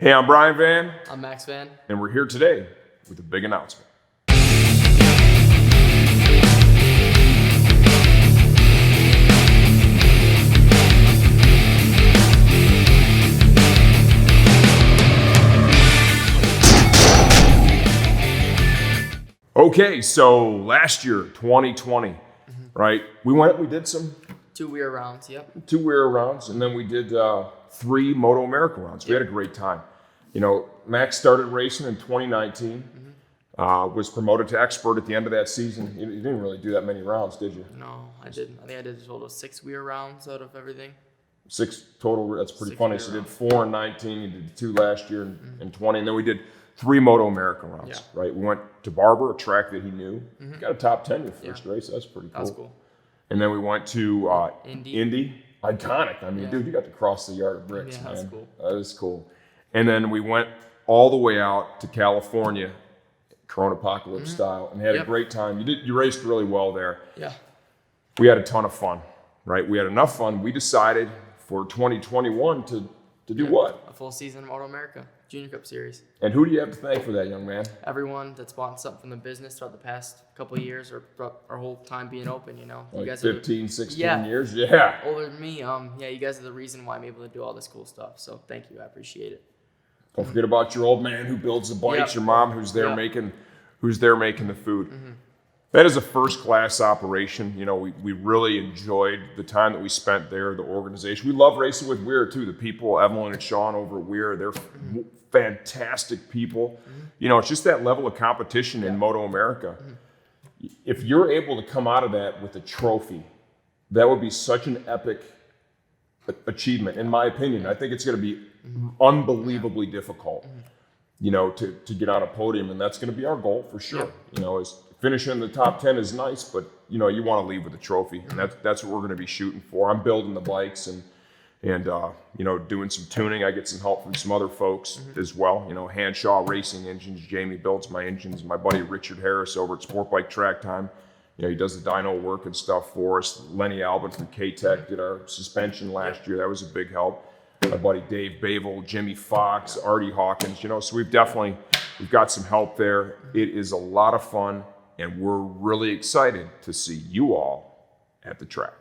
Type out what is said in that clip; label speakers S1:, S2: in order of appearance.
S1: Hey, I'm Brian Van.
S2: I'm Max Van.
S1: And we're here today with a big announcement. Okay, so last year, 2020, right? We did some
S2: 2 weir rounds, yep.
S1: 2 weir rounds, and then we did 3 MotoAmerica rounds. We had a great time. You know, Max started racing in 2019, was promoted to expert at the end of that season. You didn't really do that many rounds, did you?
S2: No, I didn't. I think I did a total of 6 weir rounds out of everything.
S1: 6 total, that's pretty
S2: 6
S1: funny.
S2: weir
S1: So you did
S2: rounds.
S1: 4 in 19, you did 2 last year in 20, and then we did 3 MotoAmerica rounds, right? We went to Barber, a track that he knew. Got a top 10 your first race. That's pretty cool.
S2: That's cool.
S1: And then we went to
S2: Indy.
S1: Iconic. I mean, dude, you got to cross the yard of bricks,
S2: Yeah,
S1: man.
S2: that's cool.
S1: That is cool. And then we went all the way out to California, Corona Apocalypse style, and had a great time. You raced really well there.
S2: Yeah.
S1: We had a ton of fun, right? We had enough fun. We decided for 2021 to do what?
S2: A full season of MotoAmerica Junior Cup Series.
S1: And who do you have to thank for that, young man?
S2: Everyone that's bought something from the business throughout the past couple of years or throughout our whole time being open, you know.
S1: Like
S2: you guys
S1: 15, 16
S2: Yeah.
S1: years? Yeah.
S2: are older than me. Yeah, you guys are the reason why I'm able to do all this cool stuff. So thank you. I appreciate it.
S1: Don't forget about your old man who builds the bikes,
S2: Yep.
S1: your mom who's there
S2: Yep.
S1: making the food. That is a first-class operation. You know, we really enjoyed the time that we spent there, the organization. We love racing with Weir, too. The people, Evelyn and Sean over at Weir, they're fantastic people. You know, it's just that level of competition in MotoAmerica. If you're able to come out of that with a trophy, that would be such an epic achievement, in my opinion. I think it's going to be unbelievably difficult, you know, to get on a podium, and that's going to be our goal for sure. You know, is finishing in the top 10 is nice, but you know, you want to leave with a trophy, and that's what we're going to be shooting for. I'm building the bikes and you know, doing some tuning. I get some help from some other folks as well. You know, Hanshaw Racing Engines. Jamie builds my engines. My buddy Richard Harris over at Sportbike Track Time. You know, he does the dyno work and stuff for us. Lenny Albin from K-Tech did our suspension last year. That was a big help. My buddy Dave Bavel, Jimmy Fox, Artie Hawkins. You know, so we've got some help there. It is a lot of fun, and we're really excited to see you all at the track.